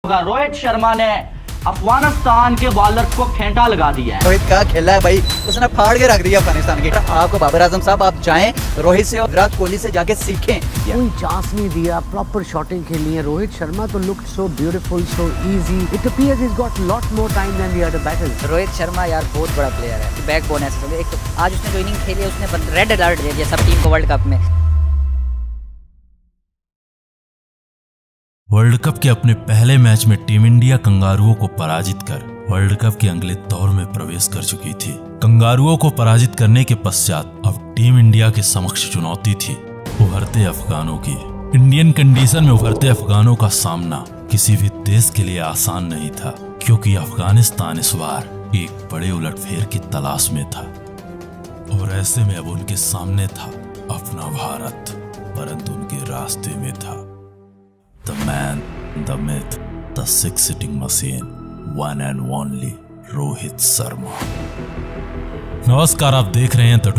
रोहित शर्मा ने अफगानिस्तान के बॉलर को फेंटा लगा दिया है। रोहित का खेला है भाई, उसने फाड़ के रख दिया अफगानिस्तान की। आपको बाबर आजम साहब, आप जाएं रोहित से और विराट कोहली से जाके सीखें। कोई चांस नहीं दिया, प्रॉपर शॉटिंग खेलनी है। रोहित शर्मा तो looked so beautiful, so easy. It appears he got lot more time than the other batters. Rohit Sharma यार बहुत बड़ा प्लेयर है, बैकबोन है। एक तो आज उसने जो इनिंग खेली है, उसने रेड अलर्ट दे दिया सब टीम को वर्ल्ड कप में। वर्ल्ड कप के अपने पहले मैच में टीम इंडिया कंगारुओं को पराजित कर वर्ल्ड कप के अगले दौर में प्रवेश कर चुकी थी। कंगारुओं को पराजित करने के पश्चात अब टीम इंडिया के समक्ष चुनौती थी उभरते अफगानों की। इंडियन कंडीशन में उभरते अफगानों का सामना किसी भी देश के लिए आसान नहीं था, क्योंकि अफगानिस्तान इस बार एक बड़े उलटफेर की तलाश में था और ऐसे में अब उनके सामने था अपना भारत, परंतु उनके रास्ते में था The man, the myth, the six-sitting machine, one and only Rohit Sharma. नमस्कार, आप देख रहे हैं द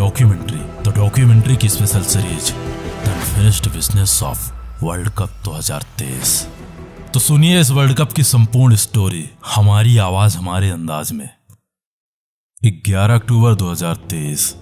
डॉक्यूमेंट्री की special series the unfinished business of world cup 2023। तो सुनिए इस वर्ल्ड कप की संपूर्ण स्टोरी हमारी आवाज हमारे अंदाज में। 11 अक्टूबर 2023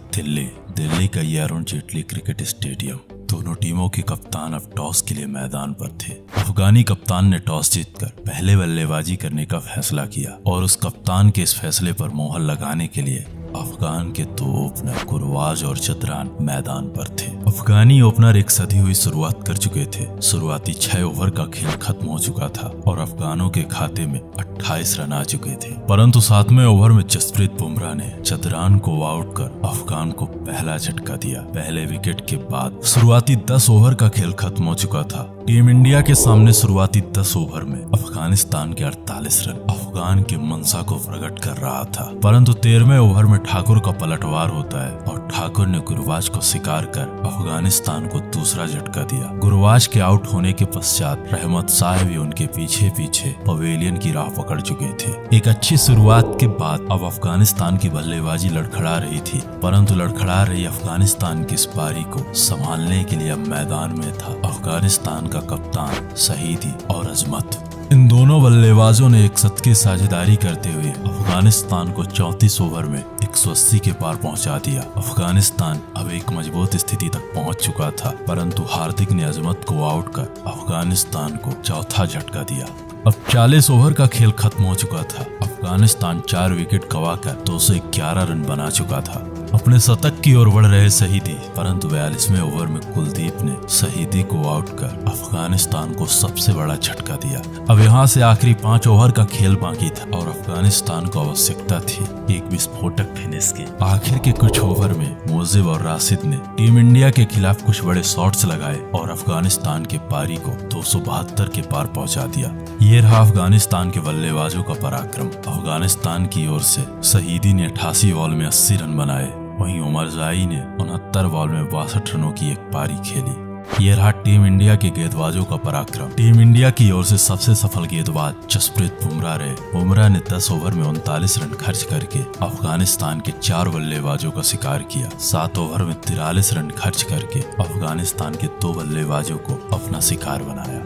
दिल्ली का ये अरुण जेटली क्रिकेट स्टेडियम। दोनों टीमों के कप्तान अब टॉस के लिए मैदान पर थे। अफगानी कप्तान ने टॉस जीतकर पहले बल्लेबाजी करने का फैसला किया और उस कप्तान के इस फैसले पर मोहर लगाने के लिए अफगान के दो ओपनर गुरबाज और चतरान मैदान पर थे। अफगानी ओपनर एक सधी हुई शुरुआत कर चुके थे। शुरुआती 6 ओवर का खेल खत्म हो चुका था और अफगानों के खाते में 28 रन आ चुके थे, परंतु 7वें ओवर में जसप्रीत बुमराह ने चतरान को आउट कर अफगान को पहला झटका दिया। पहले विकेट के बाद शुरुआती 10 ओवर का खेल खत्म हो चुका था। टीम इंडिया के सामने शुरुआती 10 ओवर में अफगानिस्तान के 48 रन अफगान के मंशा को प्रकट कर रहा था, परंतु 13वें ओवर में ठाकुर का पलटवार होता है और ठाकुर ने गुरबाज को शिकार कर अफगानिस्तान को दूसरा झटका दिया। गुरबाज के आउट होने के पश्चात रहमत शाह भी उनके पीछे पीछे पवेलियन की राह पकड़ चुके थे। एक अच्छी शुरुआत के बाद अब अफगानिस्तान की बल्लेबाजी लड़खड़ा रही थी, परंतु लड़खड़ा रही अफगानिस्तान की इस पारी को संभालने के लिए अब मैदान में था अफगानिस्तान का कप्तान शहीदी और अजमत। इन दोनों बल्लेबाजों ने एक शतकीय साझेदारी करते हुए अफगानिस्तान को 34 ओवर में 180 के पार पहुंचा दिया। अफगानिस्तान अब एक मजबूत स्थिति तक पहुंच चुका था, परंतु हार्दिक ने अजमत को आउट कर अफगानिस्तान को चौथा झटका दिया। अब 40 ओवर का खेल खत्म हो चुका था। अफगानिस्तान 4 विकेट गंवाकर 211 रन बना चुका था। अपने शतक की ओर बढ़ रहे शहीदी, परंतु 42वें ओवर में कुलदीप ने शहीदी को आउट कर अफगानिस्तान को सबसे बड़ा झटका दिया। अब यहाँ से आखिरी 5 ओवर का खेल बाकी था और अफगानिस्तान को आवश्यकता थी एक विस्फोटक फिनिश की। आखिर के कुछ ओवर में मोजिब और राशिद ने टीम इंडिया के खिलाफ कुछ बड़े शॉट्स लगाए और अफगानिस्तान के पारी को 272 के पार पहुंचा दिया। ये रहा अफगानिस्तान के बल्लेबाजों का पराक्रम। अफगानिस्तान की ओर से शहीदी ने 88 बॉल में 80 रन बनाए, वहीं उमर जाई ने 69 बॉल में 62 रनों की एक पारी खेली। ये रहा टीम इंडिया के गेंदबाजों का पराक्रम। टीम इंडिया की ओर से सबसे सफल गेंदबाज जसप्रीत बुमराह रहे। बुमराह ने 10 ओवर में 39 रन खर्च करके अफगानिस्तान के 4 बल्लेबाजों का शिकार किया। 7 ओवर में 43 रन खर्च करके अफगानिस्तान के 2 बल्लेबाजों को अपना शिकार बनाया।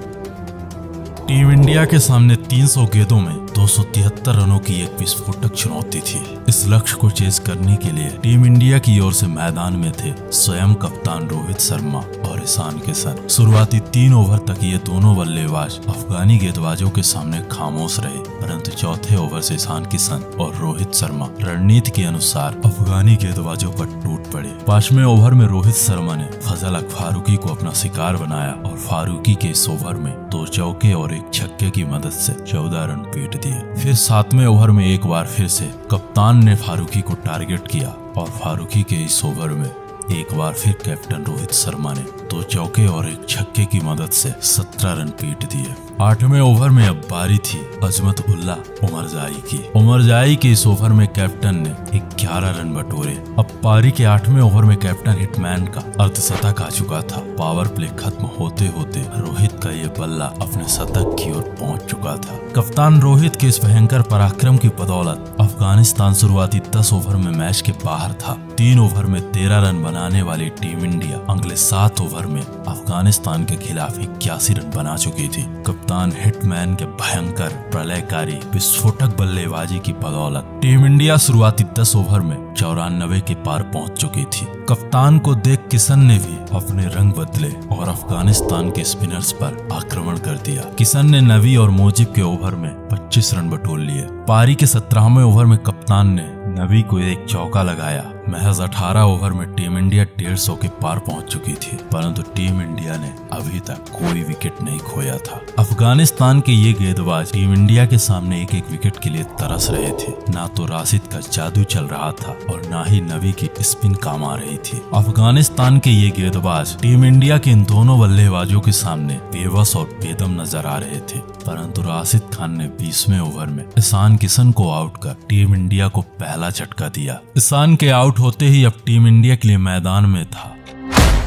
टीम इंडिया के सामने 300 गेंदों में 273 रनों की एक विस्फोटक चुनौती थी। इस लक्ष्य को चेज करने के लिए टीम इंडिया की ओर से मैदान में थे स्वयं कप्तान रोहित शर्मा और ईशान किशन। शुरुआती 3 ओवर तक ये दोनों बल्लेबाज अफगानी गेंदबाजों के सामने खामोश रहे, परंतु चौथे ओवर से ईशान किशन और रोहित शर्मा रणनीति के अनुसार अफगानी गेंदबाजों पर टूट पड़े। 5वें ओवर में रोहित शर्मा ने फजल हक फारूकी को अपना शिकार बनाया और फारूकी के इस ओवर में 2 चौके और 1 छक्के की मदद से 14 रन पीट दिए। फिर 7वें ओवर में एक बार फिर से कप्तान ने फारूकी को टारगेट किया और फारूकी के इस ओवर में एक बार फिर कैप्टन रोहित शर्मा ने 2 चौके और 1 छक्के की मदद से 17 रन पीट दिए। 8वें ओवर में अब बारी थी अजमत उल्ला उमर जाई की। उमर जाई के इस ओवर में कैप्टन ने 11 रन बटोरे। अब पारी के 8वें ओवर में कैप्टन हिटमैन का अर्धशतक आ चुका था। पावर प्ले खत्म होते होते रोहित का ये बल्ला अपने शतक की ओर पहुंच चुका था। कप्तान रोहित के इस भयंकर पराक्रम की बदौलत अफगानिस्तान शुरुआती 10 ओवर में मैच के बाहर था। 3 ओवर में 13 रन बनाने वाली टीम इंडिया अगले 7 ओवर में अफगानिस्तान के खिलाफ 81 रन बना चुकी थी। कप्तान हिटमैन के भयंकर प्रलयकारी विस्फोटक बल्लेबाजी की बदौलत टीम इंडिया शुरुआती 10 ओवर में 94 के पार पहुंच चुकी थी। कप्तान को देख किशन ने भी अपने रंग बदले और अफगानिस्तान के स्पिनर्स पर आक्रमण कर दिया। किशन ने नवी और मोजिब के ओवर में 25 रन बटोर लिए। पारी के 17वें ओवर में कप्तान ने नवी को एक चौका लगाया। महज 18 ओवर में टीम इंडिया 150 के पार पहुंच चुकी थी, परंतु टीम इंडिया ने अभी तक कोई विकेट नहीं खोया था। अफगानिस्तान के ये गेंदबाज टीम इंडिया के सामने एक एक विकेट के लिए तरस रहे थे। ना तो राशिद का जादू चल रहा था और ना ही नवी की स्पिन काम आ रही थी। अफगानिस्तान के ये गेंदबाज टीम इंडिया के इन दोनों बल्लेबाजों के सामने बेबस और बेदम नजर आ रहे थे, परंतु राशिद खान ने 20वें ओवर में ईशान किशन को आउट कर टीम इंडिया को पहला झटका दिया। ईशान के आउट होते ही अब टीम इंडिया के लिए मैदान में था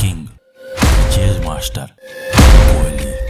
किंग, चेज मास्टर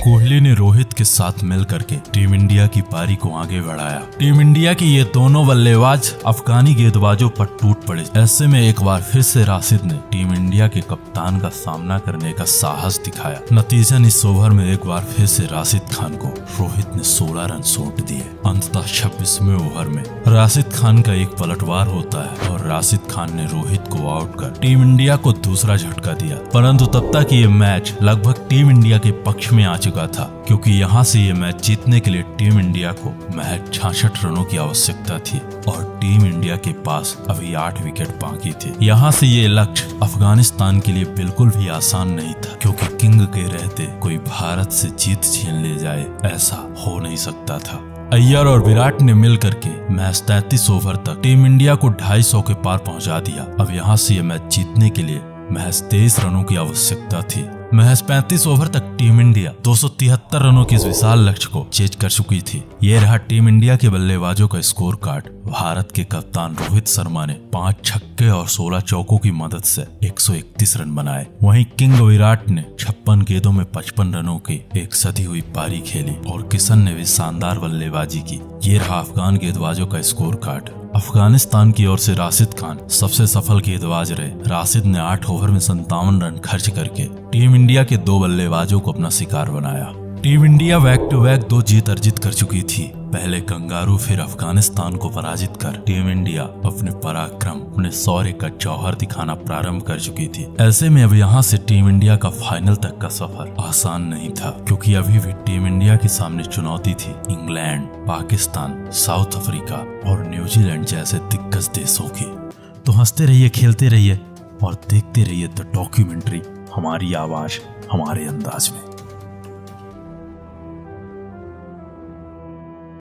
कोहली ने रोहित के साथ मिल करके टीम इंडिया की पारी को आगे बढ़ाया। टीम इंडिया के ये दोनों बल्लेबाज अफगानी गेंदबाजों पर टूट पड़े। ऐसे में एक बार फिर से राशिद ने टीम इंडिया के कप्तान का सामना करने का साहस दिखाया। नतीजन इस ओवर में एक बार फिर से राशिद खान को रोहित ने 16 रन सौंप दिए। अंततः 26वें ओवर में राशिद खान का एक पलटवार होता है और राशिद खान ने रोहित को आउट कर टीम इंडिया को दूसरा झटका दिया। परंतु तब तक ये मैच लगभग टीम इंडिया के पक्ष में आ चुका था, क्योंकि यहाँ से ये मैच जीतने के लिए टीम इंडिया को महज 66 रनों की आवश्यकता थी और टीम इंडिया के पास अभी 8 विकेट बाकी थे। यहाँ से ये लक्ष्य अफगानिस्तान के लिए बिल्कुल भी आसान नहीं था, क्योंकि किंग के रहते कोई भारत से जीत छीन ले जाए ऐसा हो नहीं सकता था। अय्यर और विराट ने मिल करके मैच 33 ओवर तक टीम इंडिया को 250 के पार पहुंचा दिया। अब यहाँ से ये मैच जीतने के लिए महज 23 रनों की आवश्यकता थी। महज 35 ओवर तक टीम इंडिया 273 रनों के इस विशाल लक्ष्य को चेज कर चुकी थी। ये रहा टीम इंडिया के बल्लेबाजों का स्कोर कार्ड। भारत के कप्तान रोहित शर्मा ने 5 छक्के और 16 चौकों की मदद से 131 रन बनाए। वहीं किंग विराट ने 56 गेंदों में 55 रनों की एक सधी हुई पारी खेली और किशन ने भी शानदार बल्लेबाजी की। ये रहा अफगान गेंदबाजों का स्कोर कार्ड। अफगानिस्तान की ओर से राशिद खान सबसे सफल गेंदबाज रहे। राशिद ने 8 ओवर में 57 रन खर्च करके टीम इंडिया के 2 बल्लेबाजों को अपना शिकार बनाया। Team India back to back 2 जीत अर्जित कर चुकी थी। पहले कंगारू फिर अफगानिस्तान को पराजित कर टीम इंडिया अपने पराक्रम, अपने शौर्य का जौहर दिखाना प्रारंभ कर चुकी थी। ऐसे में अब यहाँ से टीम इंडिया का फाइनल तक का सफर आसान नहीं था, क्योंकि अभी भी टीम इंडिया के सामने चुनौती थी इंग्लैंड, पाकिस्तान, साउथ अफ्रीका और न्यूजीलैंड जैसे दिग्गज देशों की। तो हंसते रहिए, खेलते रहिए और देखते रहिए द डॉक्यूमेंट्री हमारी आवाज हमारे अंदाज में।